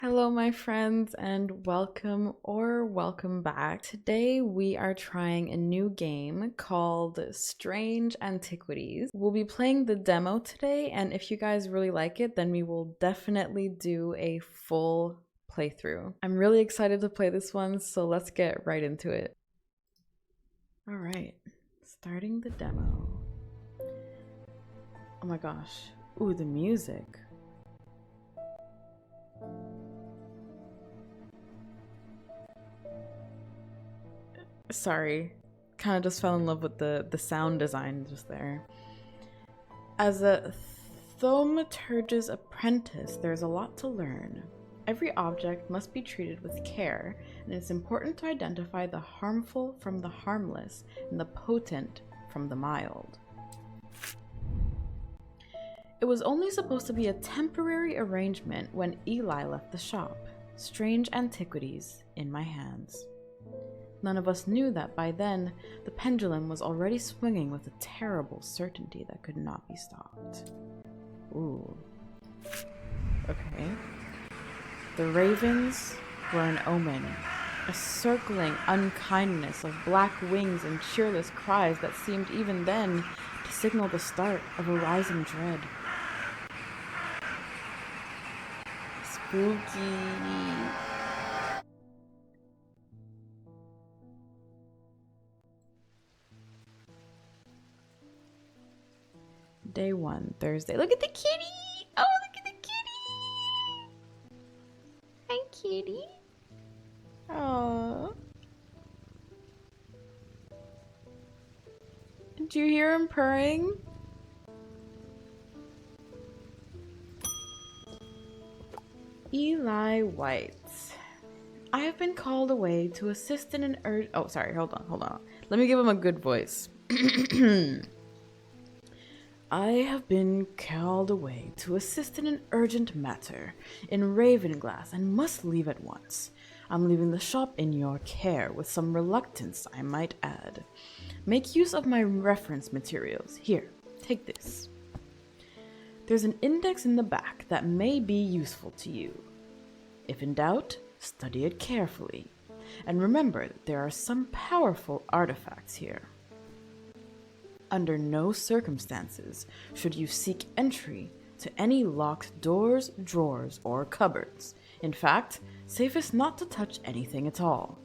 Hello, my friends, and welcome or welcome back. Today, we are trying a new game called Strange Antiquities. We'll be playing the demo today, and if you guys really like it, then we will definitely do a full playthrough. I'm really excited to play this one, so let's get right into it. All right, starting the demo. Oh my gosh. Ooh, the music. Sorry, kind of just fell in love with the sound design just there. As a thaumaturge's apprentice, there's a lot to learn. Every object must be treated with care, and it's important to identify the harmful from the harmless and the potent from the mild. It was only supposed to be a temporary arrangement when Eli left the shop. Strange antiquities in my hands. None of us knew that by then, the pendulum was already swinging with a terrible certainty that could not be stopped. Ooh. Okay. The ravens were an omen, a circling unkindness of black wings and cheerless cries that seemed even then to signal the start of a rising dread. Spooky. Day 1, Thursday. Look at the kitty! Oh, look at the kitty! Hi, kitty. Oh. Did you hear him purring? Eli White. I have been called away to assist in an oh, sorry, hold on. Let me give him a good voice. I have been called away to assist in an urgent matter in Ravenglass and must leave at once. I'm leaving the shop in your care with some reluctance, I might add. Make use of my reference materials. Here, take this. There's an index in the back that may be useful to you. If in doubt, study it carefully. And remember that there are some powerful artifacts here. Under no circumstances should you seek entry to any locked doors, drawers, or cupboards. In fact, safest not to touch anything at all.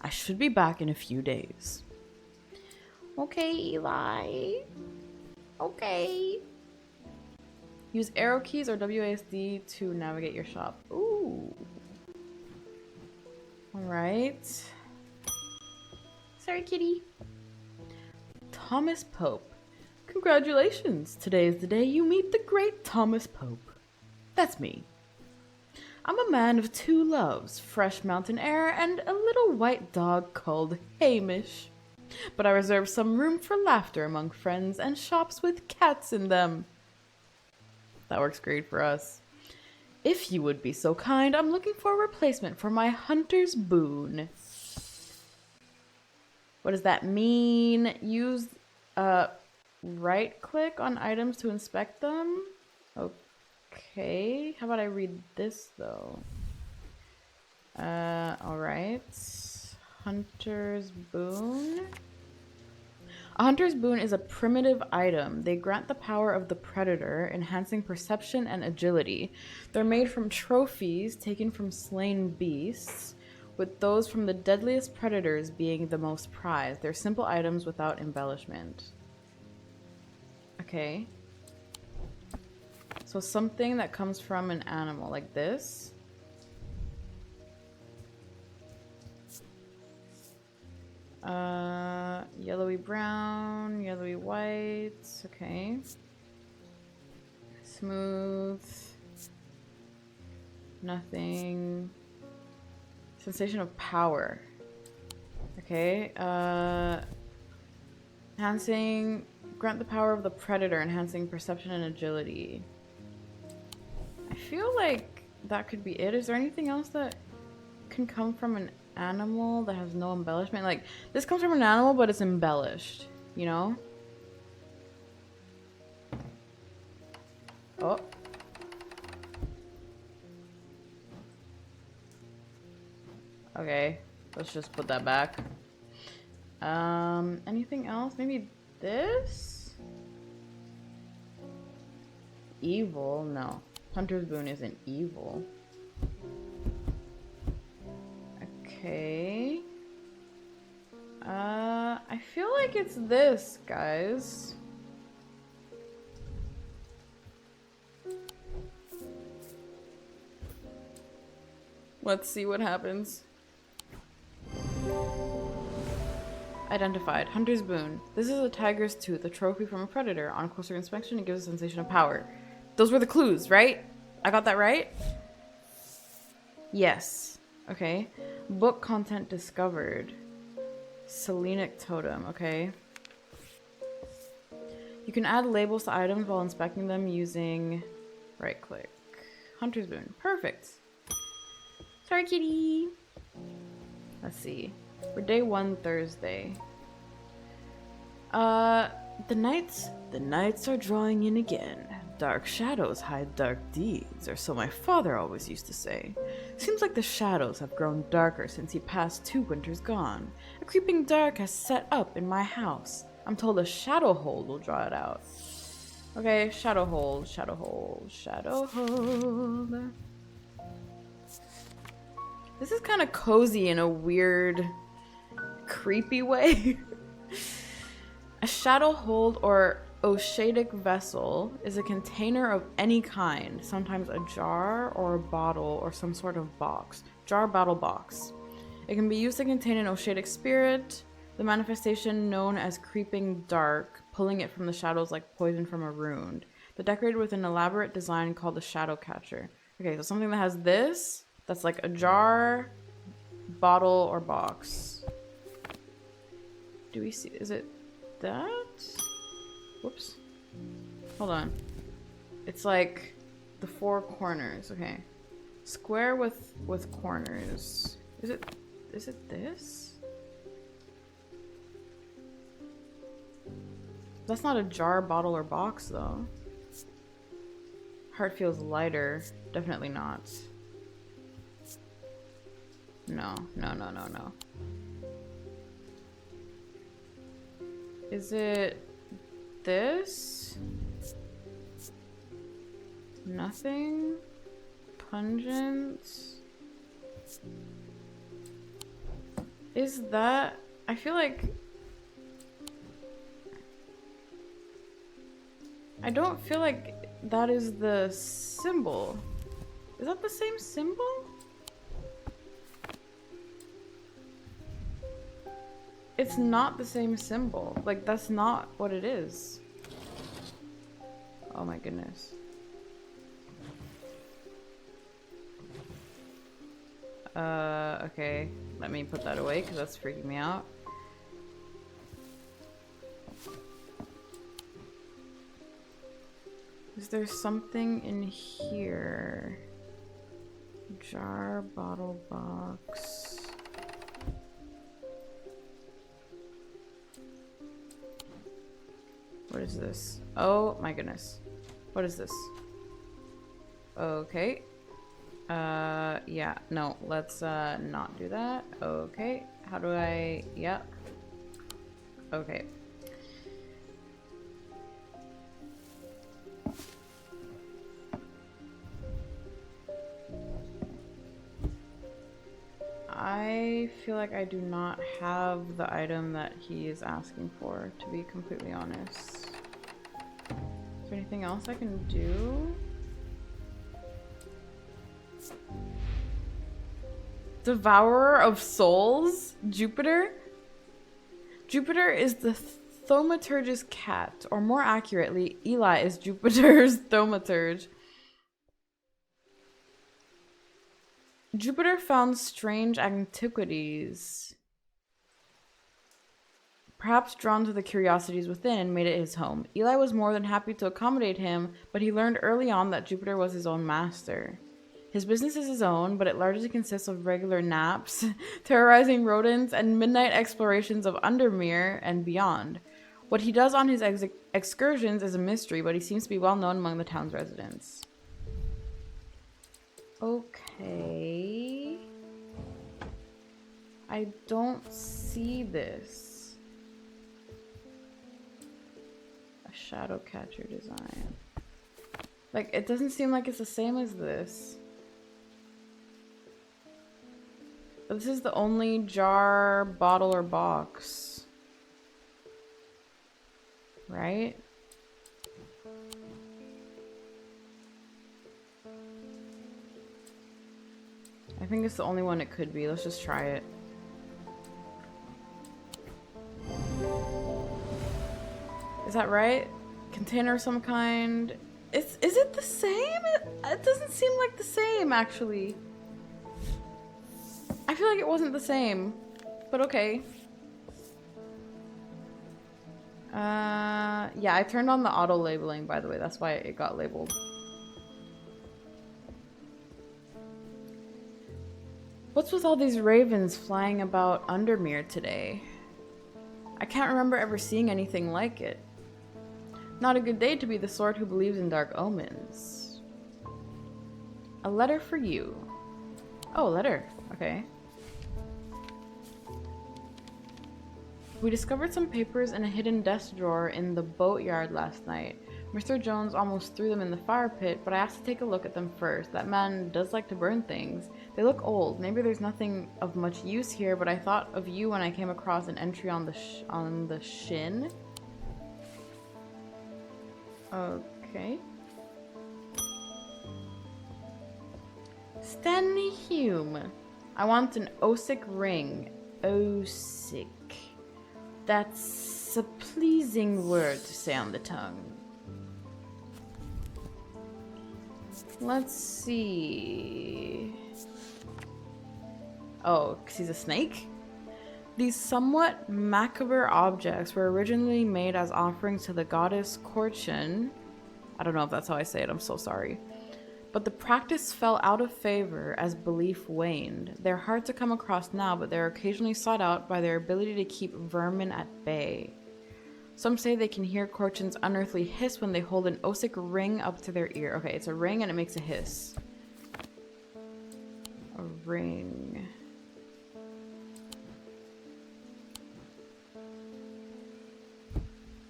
I should be back in a few days. Okay, Eli. Okay. Use arrow keys or WASD to navigate your shop. Ooh. Alright. Sorry, kitty. Thomas Pope. Congratulations! Today is the day you meet the great Thomas Pope. That's me. I'm a man of two loves, fresh mountain air and a little white dog called Hamish. But I reserve some room for laughter among friends and shops with cats in them. That works great for us. If you would be so kind, I'm looking for a replacement for my hunter's boon. What does that mean? Use right click on items to inspect them? Okay. How about I read this though? Alright. Hunter's boon. A hunter's boon is a primitive item. They grant the power of the predator, enhancing perception and agility. They're made from trophies taken from slain beasts, with those from the deadliest predators being the most prized. They're simple items without embellishment. Okay. So something that comes from an animal, like this. Yellowy brown, yellowy white, okay. Smooth. Nothing. Sensation of power. Okay, enhancing, grant the power of the predator, enhancing perception and agility. I feel like that could be it. Is there anything else that can come from an animal that has no embellishment? Like, this comes from an animal, but it's embellished, you know? Oh. Okay, let's just put that back. Anything else? Maybe this? Evil? No. Hunter's Boon isn't evil. Okay. I feel like it's this, guys. Let's see what happens. Identified. Hunter's Boon. This is a tiger's tooth, a trophy from a predator. On closer inspection, it gives a sensation of power. Those were the clues, right? I got that right? Yes. Okay. Book content discovered. Selenic totem. Okay. You can add labels to items while inspecting them using right click. Hunter's Boon. Perfect. Sorry, kitty. Let's see. We're day 1, Thursday. The nights are drawing in again. Dark shadows hide dark deeds, or so my father always used to say. Seems like the shadows have grown darker since he passed 2 winters gone. A creeping dark has set up in my house. I'm told a shadow hold will draw it out. Okay, shadow hold, shadow hold, shadow hold. This is kind of cozy in a weird, creepy way. A shadow hold or oshadic vessel is a container of any kind, sometimes a jar or a bottle or some sort of box. Jar, bottle, box. It can be used to contain an oshadic spirit, the manifestation known as creeping dark, pulling it from the shadows like poison from a wound. They're decorated with an elaborate design called the shadow catcher. Okay, so something that has this, that's like a jar, bottle, or box. Do we see, is it that? Whoops. Hold on. It's like the 4 corners. Okay. Square with corners. Is it this? That's not a jar, bottle, or box though. Heart feels lighter. Definitely not. No. Is it this? Nothing? Pungent? Is that... I feel like... I don't feel like that is the symbol. Is that the same symbol? It's not the same symbol. Like, that's not what it is. Oh my goodness. Okay. Let me put that away because that's freaking me out. Is there something in here? Jar, bottle, box. What is this? Oh my goodness. What is this? Okay. Yeah, no, let's not do that. Okay. How do I... Yep. Okay. I feel like I do not have the item that he is asking for, to be completely honest. Is there anything else I can do? Devourer of Souls? Jupiter? Jupiter is the thaumaturge's cat, or more accurately, Eli is Jupiter's thaumaturge. Jupiter found strange antiquities, perhaps drawn to the curiosities within, and made it his home. Eli was more than happy to accommodate him, but he learned early on that Jupiter was his own master. His business is his own, but it largely consists of regular naps, terrorizing rodents, and midnight explorations of Undermere and beyond. What he does on his excursions is a mystery, but he seems to be well known among the town's residents. Okay. I don't see this. A shadow catcher design. Like, it doesn't seem like it's the same as this. But this is the only jar, bottle, or box. Right? I think it's the only one it could be. Let's just try it. Is that right? Container of some kind. Is it the same? It doesn't seem like the same, actually. I feel like it wasn't the same, but okay. Yeah, I turned on the auto labeling, by the way. That's why it got labeled. What's with all these ravens flying about Undermere today? I can't remember ever seeing anything like it. Not a good day to be the sort who believes in dark omens. A letter for you. Oh, letter. Okay. We discovered some papers in a hidden desk drawer in the boatyard last night. Mr. Jones almost threw them in the fire pit, but I asked to take a look at them first. That man does like to burn things. They look old. Maybe there's nothing of much use here, but I thought of you when I came across an entry on the shin. Okay. Stanley Hume. I want an Osic ring. Osic. That's a pleasing word to say on the tongue. Let's see. Oh, because he's a snake? These somewhat macabre objects were originally made as offerings to the goddess Korchin. I don't know if that's how I say it, I'm so sorry. But the practice fell out of favor as belief waned. They're hard to come across now, but they're occasionally sought out by their ability to keep vermin at bay. Some say they can hear Korchin's unearthly hiss when they hold an Osic ring up to their ear. Okay, it's a ring and it makes a hiss. A ring.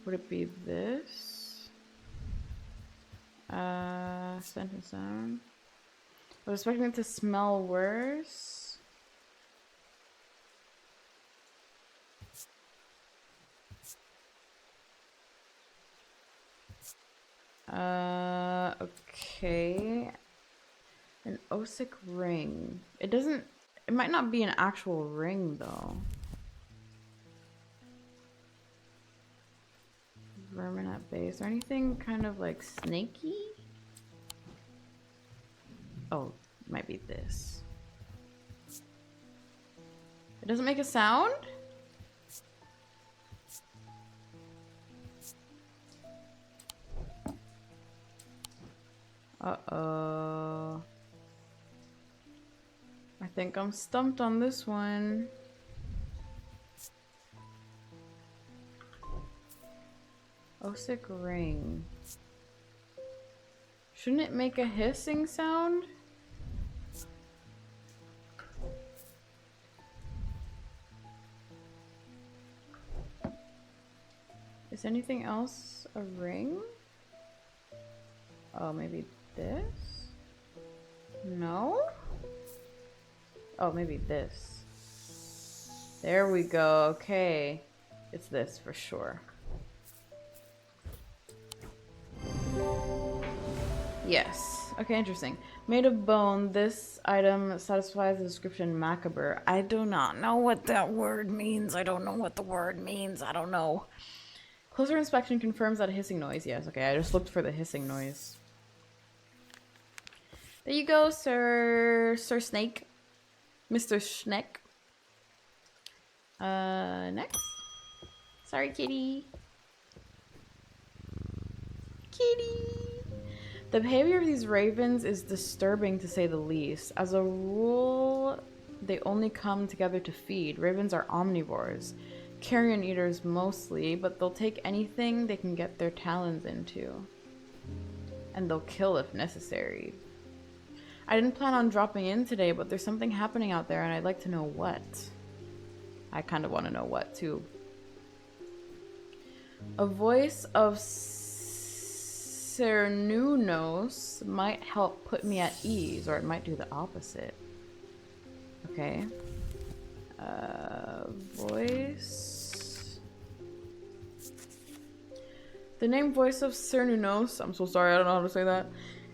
Would it be this? Scent and sound. I was expecting it to smell worse. Okay. An Osic ring. It might not be an actual ring though. Vermin at bay. Is there anything kind of like snaky? Oh, it might be this. It doesn't make a sound? Uh-oh. I think I'm stumped on this one. Osic ring. Shouldn't it make a hissing sound? Is anything else a ring? Oh, maybe this? No? Oh, maybe this. There we go. Okay. It's this for sure. Yes. Okay, interesting. Made of bone, this item satisfies the description macabre. I do not know what that word means. I don't know what the word means. I don't know. Closer inspection confirms that a hissing noise. Yes, okay, I just looked for the hissing noise. There you go, Sir Snake. Mr. Schneck. Next. Sorry, kitty. Kitty. The behavior of these ravens is disturbing to say the least. As a rule, they only come together to feed. Ravens are omnivores. Carrion eaters mostly, but they'll take anything they can get their talons into. And they'll kill if necessary. I didn't plan on dropping in today, but there's something happening out there and I'd like to know what. I kind of want to know what too. A voice of Cernunnos might help put me at ease, or it might do the opposite. Okay. Voice. The name Voice of Cernunnos, I'm so sorry, I don't know how to say that,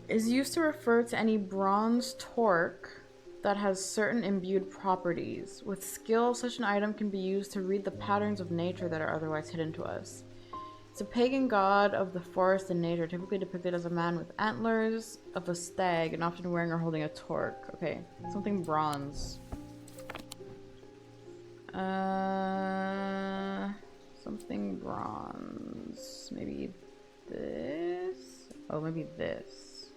is used to refer to any bronze torque that has certain imbued properties. With skill, such an item can be used to read the patterns of nature that are otherwise hidden to us. It's a pagan god of the forest and nature, typically depicted as a man with antlers of a stag and often wearing or holding a torque. Okay, something bronze. Something bronze. Maybe this? Oh, maybe this.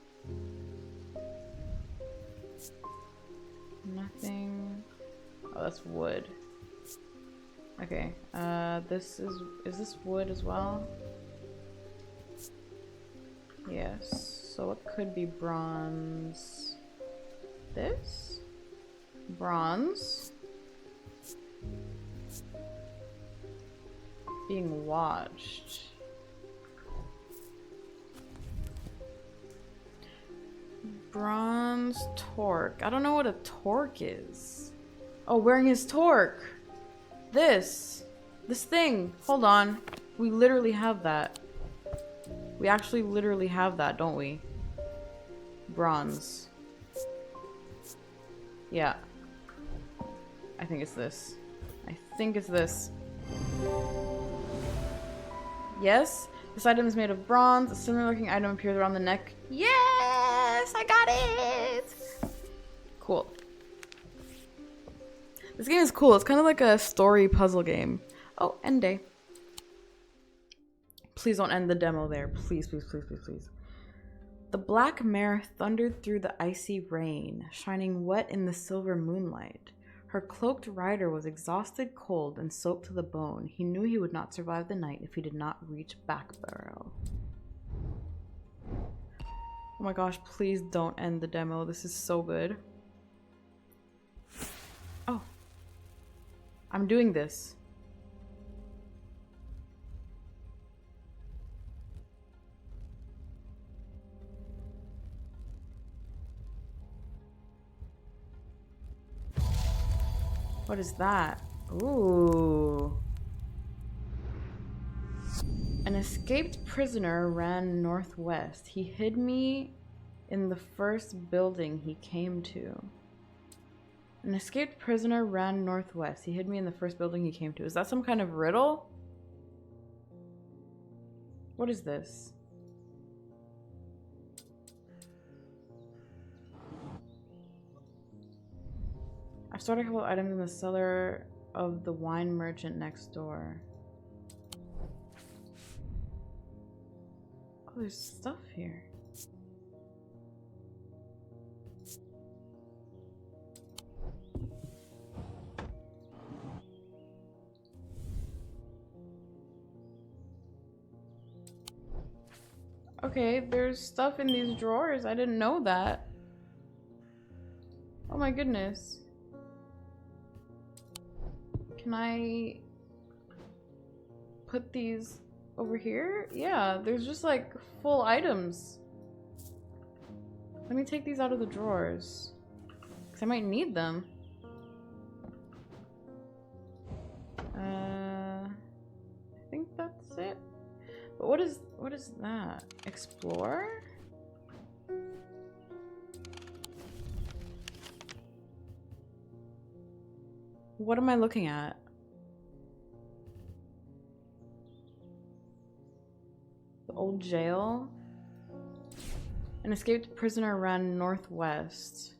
Nothing. Oh, that's wood. Okay, this is this wood as well? Yes, so it could be bronze. This? Bronze. Being watched. Bronze torque. I don't know what a torque is. Oh, wearing his torque. This thing. Hold on. We literally have that. We actually literally have that, don't we? Bronze. Yeah. I think it's this. I think it's this. Yes, this item is made of bronze. A similar looking item appears around the neck. Yes, I got it. Cool. This game is cool. It's kind of like a story puzzle game. Oh, end day. Please don't end the demo there. Please, please, please, please, please. The black mare thundered through the icy rain, shining wet in the silver moonlight. Her cloaked rider was exhausted, cold, and soaked to the bone. He knew he would not survive the night if he did not reach Backbarrow. Oh my gosh, please don't end the demo. This is so good. Oh. I'm doing this. What is that? Ooh. An escaped prisoner ran northwest. He hid me in the first building he came to. An escaped prisoner ran northwest. He hid me in the first building he came to. Is that some kind of riddle? What is this? I've stored a couple of items in the cellar of the wine merchant next door. Oh, there's stuff here. Okay, there's stuff in these drawers. I didn't know that. Oh my goodness. Can I put these over here? Yeah, there's just like full items. Let me take these out of the drawers, because I might need them. I think that's it. But what is that? Explore? What am I looking at? The old jail? An escaped prisoner ran northwest.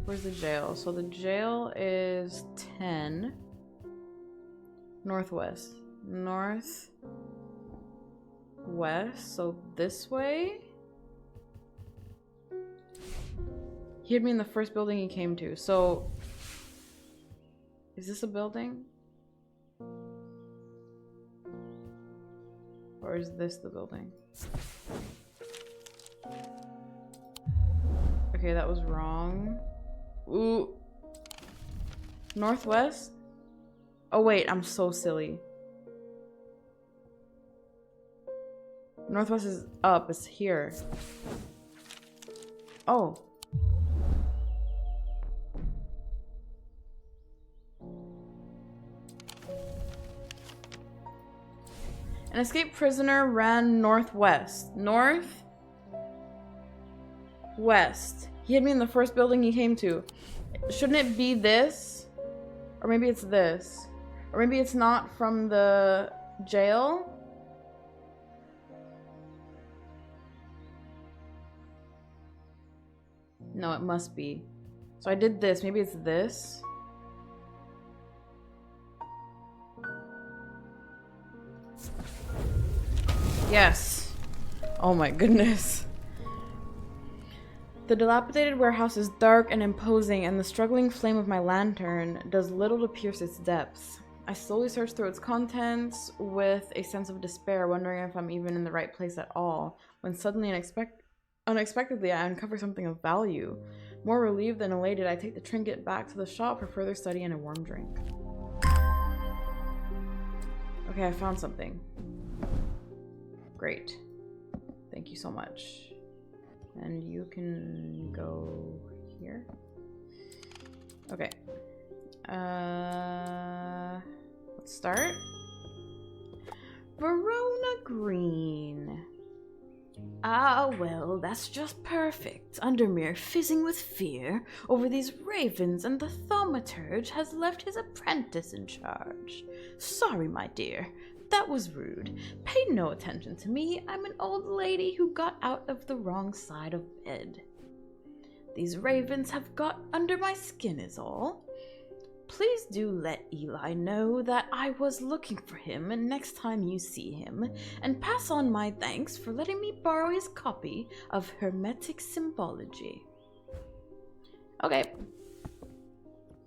Where's the jail? So the jail is 10. Northwest. Northwest, so this way? He hid me in the first building he came to, so... Is this a building? Or is this the building? Okay, that was wrong. Ooh. Northwest? Oh wait, I'm so silly. Northwest is up, it's here. Oh. An escaped prisoner ran northwest. North? West. He hid me in the first building he came to. Shouldn't it be this? Or maybe it's this. Or maybe it's not from the jail? No, it must be. So I did this. Maybe it's this. Yes. Oh my goodness. The dilapidated warehouse is dark and imposing, and the struggling flame of my lantern does little to pierce its depths. I slowly search through its contents with a sense of despair, wondering if I'm even in the right place at all, when suddenly unexpectedly I uncover something of value. More relieved than elated, I take the trinket back to the shop for further study and a warm drink. Okay, I found something. Great. Thank you so much. And you can go here. Okay. Let's start. Verona Green. Ah, well, that's just perfect. Undermere, fizzing with fear over these ravens, and the thaumaturge has left his apprentice in charge. Sorry, my dear. That was rude. Pay no attention to me. I'm an old lady who got out of the wrong side of bed. These ravens have got under my skin is all. Please do let Eli know that I was looking for him next time you see him, and pass on my thanks for letting me borrow his copy of Hermetic Symbology. Okay.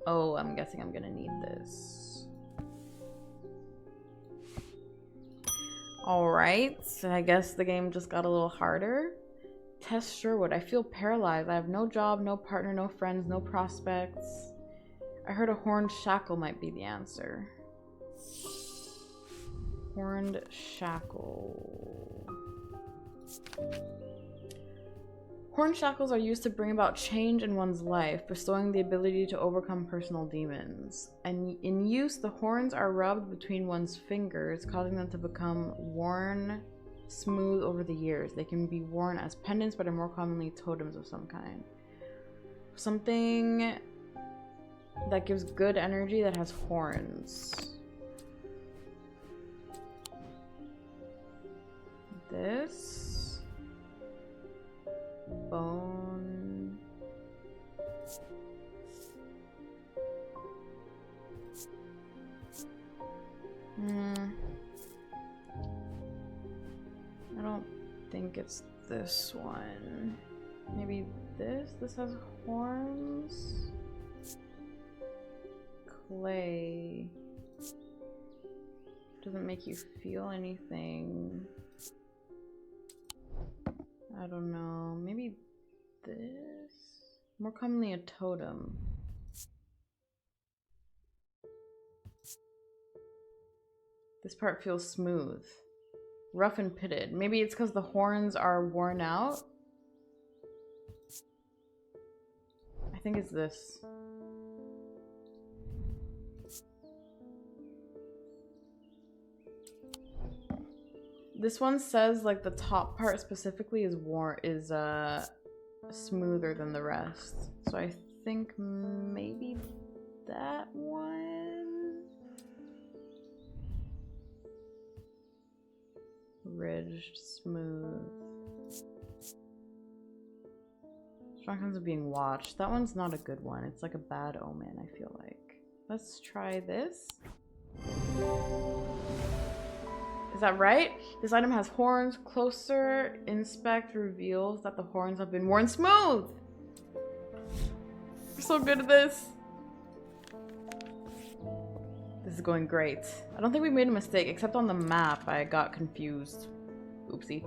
Oh, I'm guessing I'm gonna need this. Alright, so I guess the game just got a little harder. Tess Sherwood, I feel paralyzed. I have no job, no partner, no friends, no prospects. I heard a horned shackle might be the answer. Horned shackle. Horned shackles are used to bring about change in one's life, bestowing the ability to overcome personal demons. And in use, the horns are rubbed between one's fingers, causing them to become worn smooth over the years. They can be worn as pendants, but are more commonly totems of some kind. Something that gives good energy that has horns. This. Bone. I don't think it's this one. Maybe this? This has horns? Clay. Doesn't make you feel anything. I don't know. Maybe this? More commonly a totem. This part feels smooth. Rough and pitted. Maybe it's because the horns are worn out? I think it's this. This one says like the top part specifically is smoother than the rest. So I think maybe that one. Ridged, smooth. Strong sense of being watched. That one's not a good one. It's like a bad omen, I feel like. Let's try this. Is that right? This item has horns. Closer inspect reveals that the horns have been worn smooth. We're so good at this. This is going great. I don't think we made a mistake, except on the map I got confused. Oopsie.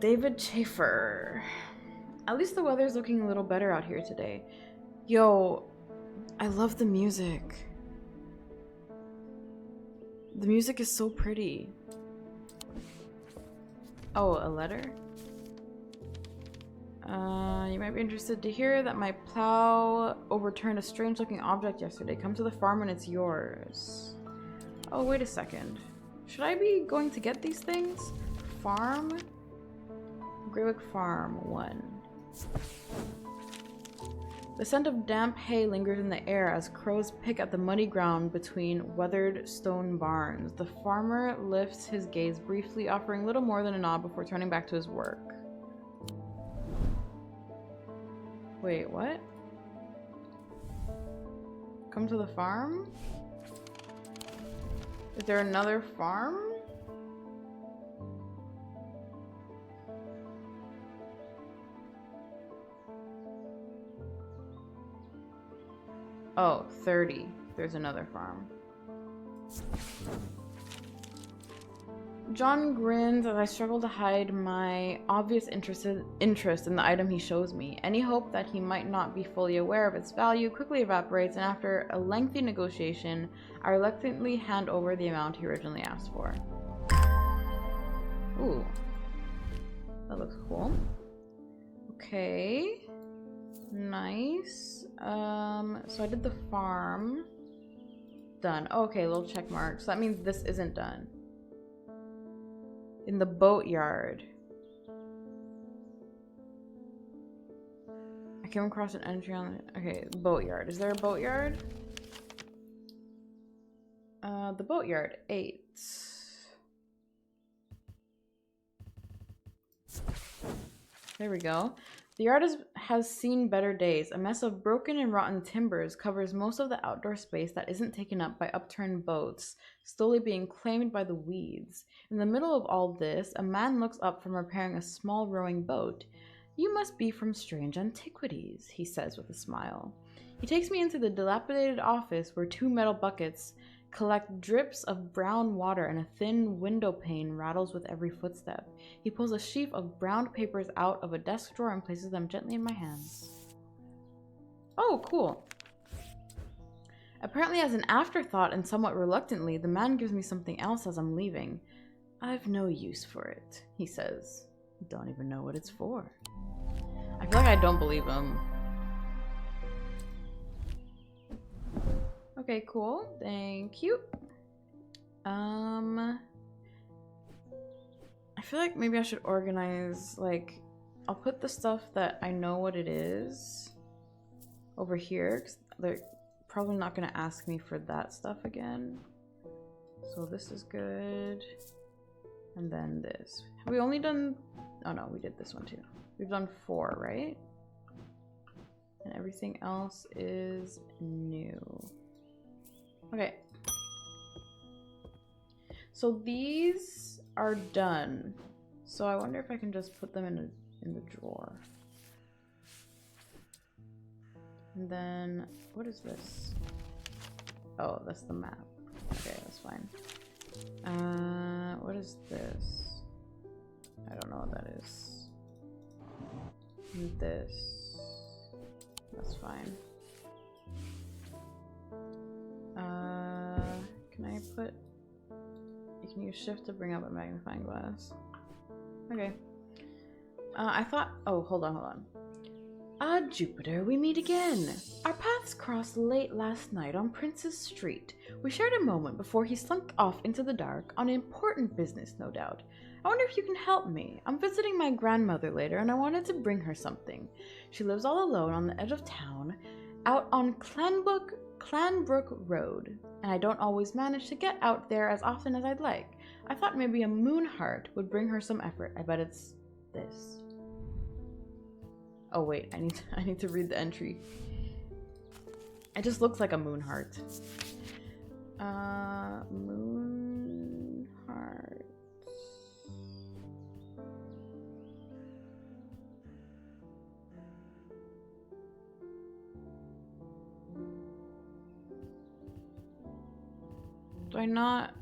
David Chafer. At least the weather's looking a little better out here today. Yo, I love the music. The music is so pretty. Oh, a letter? You might be interested to hear that my plow overturned a strange-looking object yesterday. Come to the farm when it's yours. Oh, wait a second. Should I be going to get these things? Farm? Greywick Farm 1. The scent of damp hay lingers in the air as crows pick at the muddy ground between weathered stone barns. The farmer lifts his gaze briefly, offering little more than a nod before turning back to his work. Wait, what? Come to the farm? Is there another farm? Oh, 30. There's another farm. John grins as I struggle to hide my obvious interest in the item he shows me. Any hope that he might not be fully aware of its value quickly evaporates, and after a lengthy negotiation, I reluctantly hand over the amount he originally asked for. Ooh. That looks cool. Okay. Nice. So I did the farm. Done. Okay, little check mark. So that means this isn't done. In the boatyard. I came across an entry on the... Okay, boatyard. Is there a boatyard? The boatyard. 8. There we go. The yard has seen better days. A mess of broken and rotten timbers covers most of the outdoor space that isn't taken up by upturned boats, slowly being claimed by the weeds. In the middle of all this, a man looks up from repairing a small rowing boat. "You must be from strange Antiquities," he says with a smile. He takes me into the dilapidated office where 2 metal buckets collect drips of brown water and a thin window pane rattles with every footstep. He pulls a sheaf of brown papers out of a desk drawer and places them gently in my hands. Oh, cool. Apparently as an afterthought and somewhat reluctantly, the man gives me something else as I'm leaving. "I've no use for it," he says. Don't even know what it's for. I feel like I don't believe him. Okay, cool. Thank you. I feel like maybe I should organize, like, I'll put the stuff that I know what it is over here, because they're probably not going to ask me for that stuff again. So this is good. And then this. Have we only done... Oh no, we did this one too. We've done 4, right? And everything else is new. Okay. So these are done. So I wonder if I can just put them in the drawer. And then what is this? Oh, that's the map. Okay, that's fine. What is this? I don't know what that is. And this. That's fine. Can I put... You can use shift to bring up a magnifying glass. Okay. I thought... Oh, hold on. Ah, Jupiter, we meet again. Our paths crossed late last night on Prince's Street. We shared a moment before he slunk off into the dark on important business, no doubt. I wonder if you can help me. I'm visiting my grandmother later, and I wanted to bring her something. She lives all alone on the edge of town, out on Clanbrook Road, and I don't always manage to get out there as often as I'd like. I thought maybe a moon heart would bring her some effort. I bet it's this. Oh wait, I need to read the entry. It just looks like a moon heart. Moon heart. Do I not?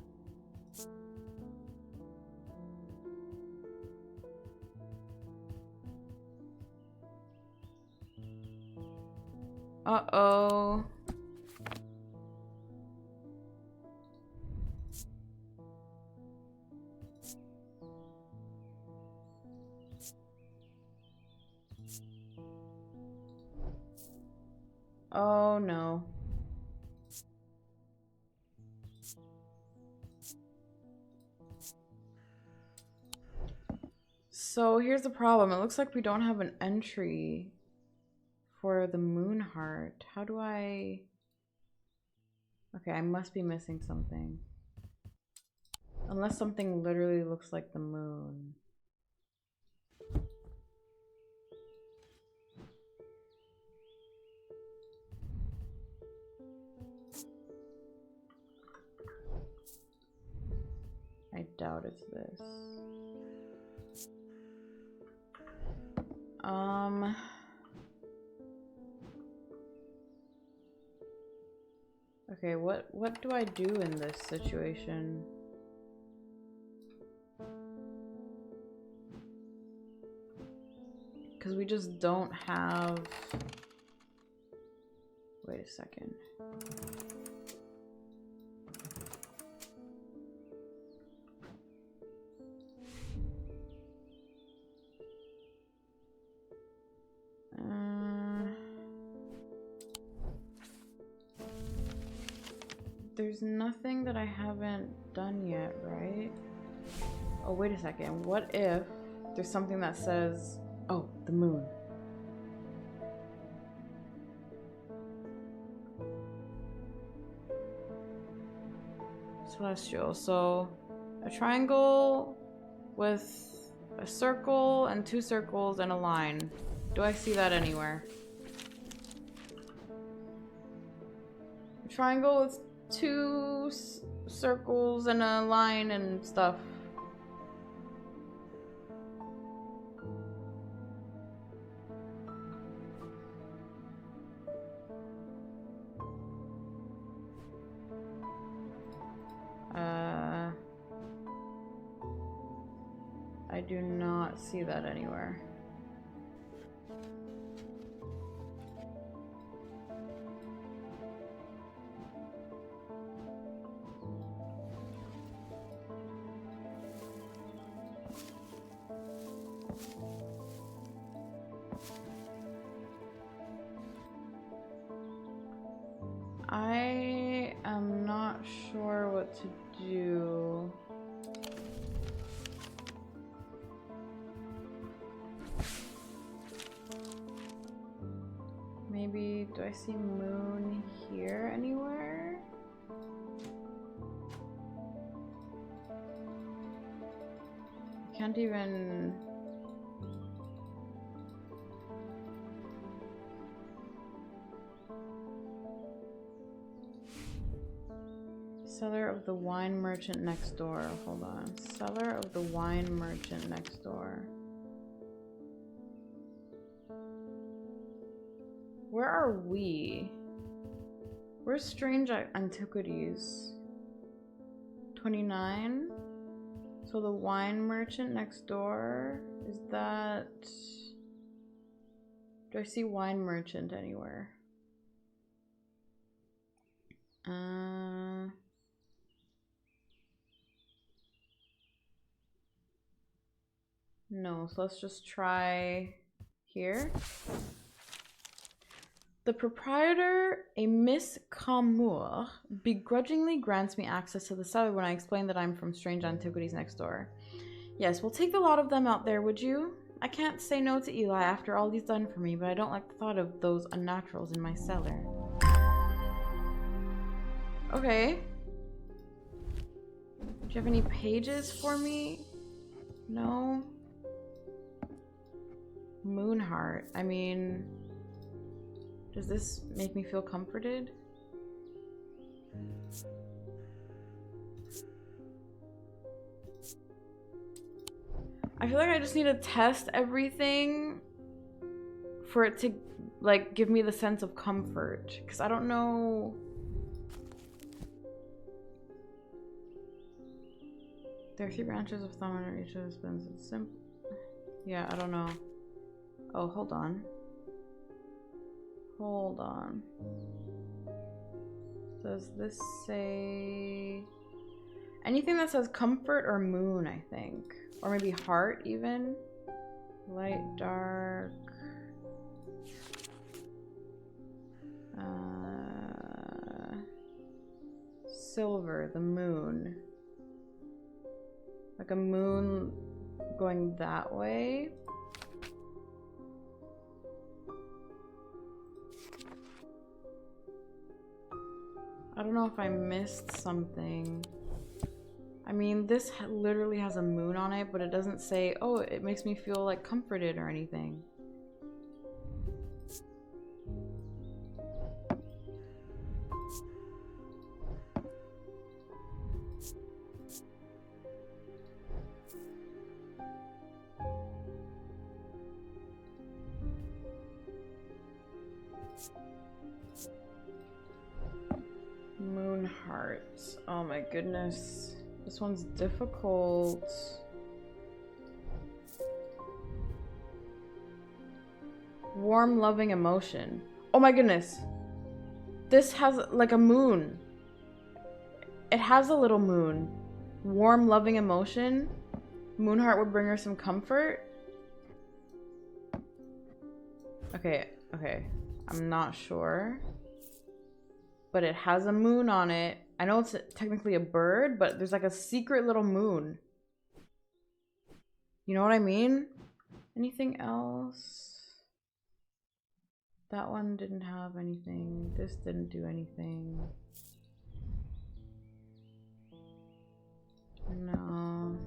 Uh-oh. Oh no. So here's the problem. It looks like we don't have an entry for the moon heart. How do I... Okay, I must be missing something. Unless something literally looks like the moon. I doubt it's this. Okay, what do I do in this situation? Because we just don't have... Wait a second. There's nothing that I haven't done yet, right? Oh, wait a second. What if there's something that says, oh, the moon. Celestial. So a triangle with a circle and two circles and a line. Do I see that anywhere? A triangle with two circles and a line and stuff. I do not see that anywhere. I am not sure what to do. Maybe, do I see moon here anywhere? I can't even... Seller of the wine merchant next door. Hold on. Seller of the wine merchant next door. Where are we? Where's Strange Antiquities? 29? So the wine merchant next door? Is that... Do I see wine merchant anywhere? No, so let's just try here. The proprietor, a Miss Camour, begrudgingly grants me access to the cellar when I explain that I'm from Strange Antiquities next door. Yes, we'll take a lot of them out there, would you? I can't say no to Eli after all he's done for me, but I don't like the thought of those unnaturals in my cellar. Okay. Do you have any pages for me? No? Moonheart. I mean... Does this make me feel comforted? I feel like I just need to test everything for it to, like, give me the sense of comfort. Because I don't know... There are 3 branches of thumb under each of the spins. It's simple. Yeah, I don't know. Oh, hold on. Hold on. Does this say... Anything that says comfort or moon, I think. Or maybe heart, even. Light, dark. silver, the moon. Like a moon going that way. I don't know if I missed something. I mean, this literally has a moon on it, but it doesn't say, oh, it makes me feel like comforted or anything. Moon hearts. Oh my goodness. This one's difficult. Warm, loving emotion. Oh my goodness. This has like a moon. It has a little moon. Warm, loving emotion. Moonheart would bring her some comfort. Okay. I'm not sure. But it has a moon on it. I know it's technically a bird, but there's like a secret little moon. You know what I mean? Anything else? That one didn't have anything. This didn't do anything. No.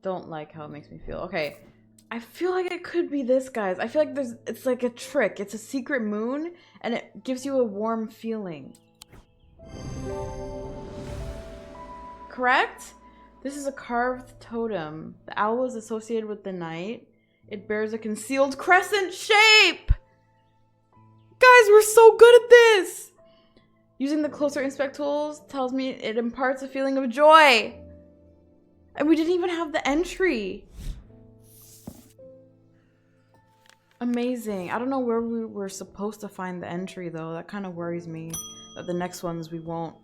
Don't like how it makes me feel. Okay. I feel like it could be this, guys. I feel like it's like a trick. It's a secret moon, and it gives you a warm feeling. Correct? This is a carved totem. The owl is associated with the night. It bears a concealed crescent shape! Guys, we're so good at this! Using the closer inspect tools tells me it imparts a feeling of joy. And we didn't even have the entry. Amazing. I don't know where we were supposed to find the entry though. That kind of worries me that the next ones we won't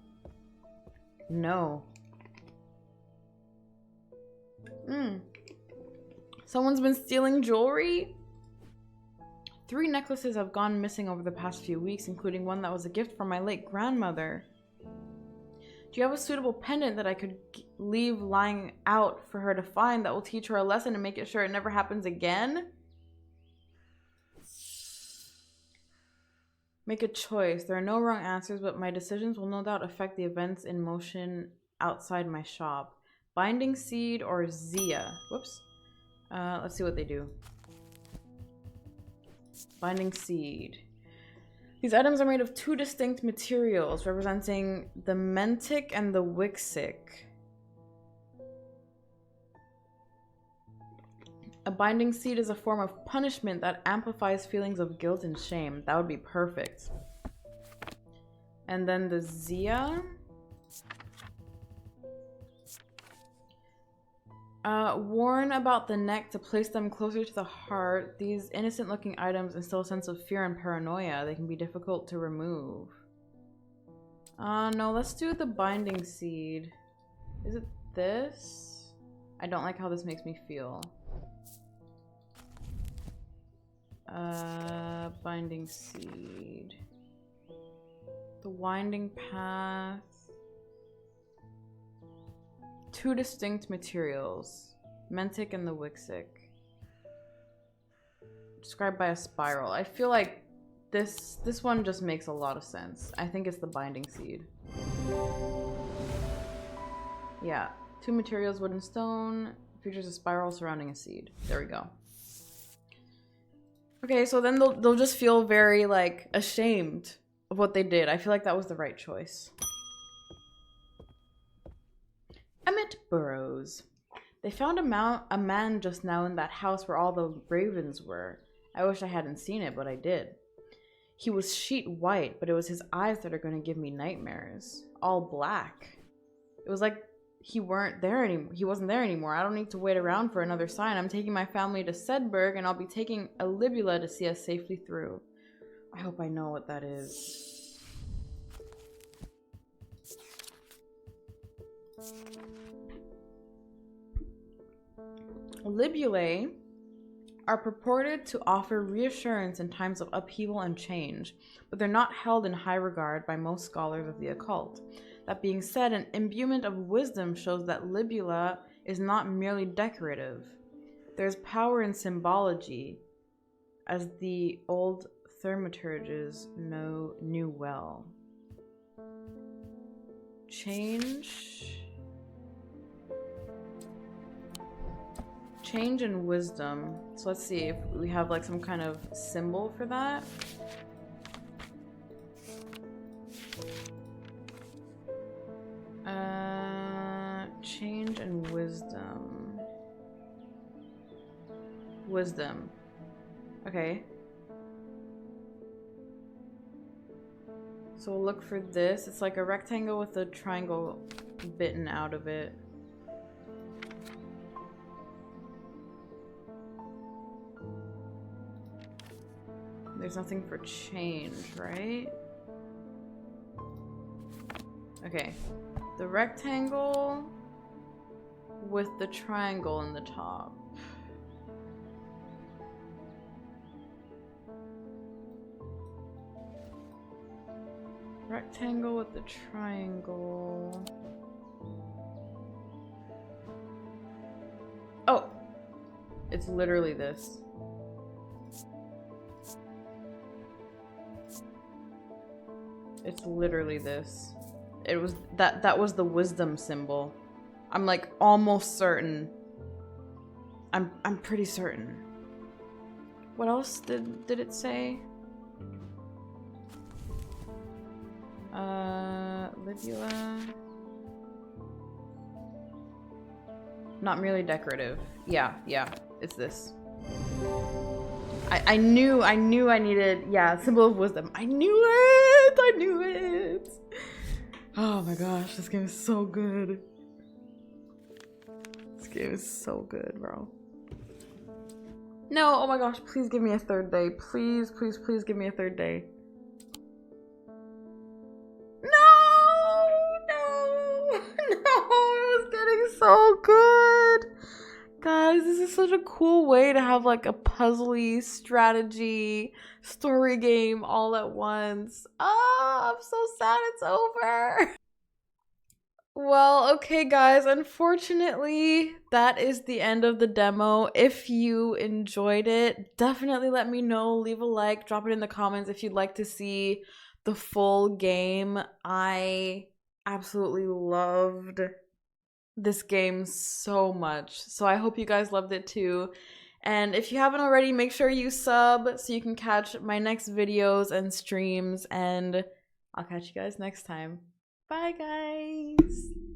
know. Someone's been stealing jewelry? 3 necklaces have gone missing over the past few weeks, including one that was a gift from my late grandmother. Do you have a suitable pendant that I could leave lying out for her to find that will teach her a lesson and make it sure it never happens again? Make a choice. There are no wrong answers, but my decisions will no doubt affect the events in motion outside my shop. Binding seed or Zia? Whoops. Let's see what they do. Binding seed. These items are made of 2 distinct materials, representing the mentic and the wixic. A binding seed is a form of punishment that amplifies feelings of guilt and shame. That would be perfect. And then the Zia. Worn about the neck to place them closer to the heart, these innocent-looking items instill a sense of fear and paranoia. They can be difficult to remove. No, let's do the binding seed. Is it this? I don't like how this makes me feel. Binding seed. The winding path. 2 distinct materials. Mentic and the wixic. Described by a spiral. I feel like this one just makes a lot of sense. I think it's the binding seed. Yeah. 2 materials, wood and stone. Features a spiral surrounding a seed. There we go. Okay, so then they'll just feel very, like, ashamed of what they did. I feel like that was the right choice. Emmett Burrows. They found a man just now in that house where all the ravens were. I wish I hadn't seen it, but I did. He was sheet white, but it was his eyes that are going to give me nightmares. All black. It was like he wasn't there anymore. I don't need to wait around for another sign. I'm taking my family to Sedberg, and I'll be taking a Libula to see us safely through. I hope I know what that is. Libulae are purported to offer reassurance in times of upheaval and change, but they're not held in high regard by most scholars of the occult. That being said, an imbuement of wisdom shows that libula is not merely decorative. There's power in symbology, as the old thaumaturges knew well. Change and wisdom. So let's see if we have like some kind of symbol for that. Change and wisdom. Wisdom. Okay. So we'll look for this. It's like a rectangle with a triangle bitten out of it. There's nothing for change, right? Okay. The rectangle with the triangle in the top. Rectangle with the triangle. Oh! It's literally this. It's literally this. It was that was the wisdom symbol. I'm like almost certain. I'm pretty certain. What else did it say? Libula. Not merely decorative. Yeah, it's this. I knew I needed, yeah, symbol of wisdom. I knew it! Oh my gosh, this game is so good. This game is so good, bro. No, oh my gosh, please give me a third day. Please give me a third day. No, it was getting so good. Guys, this is such a cool way to have like a puzzly strategy story game all at once. Oh, I'm so sad it's over. Well, okay guys, unfortunately, that is the end of the demo. If you enjoyed it, definitely let me know. Leave a like, drop it in the comments if you'd like to see the full game. I absolutely loved this game so much. So I hope you guys loved it too. And if you haven't already, make sure you sub so you can catch my next videos and streams. And I'll catch you guys next time. Bye, guys.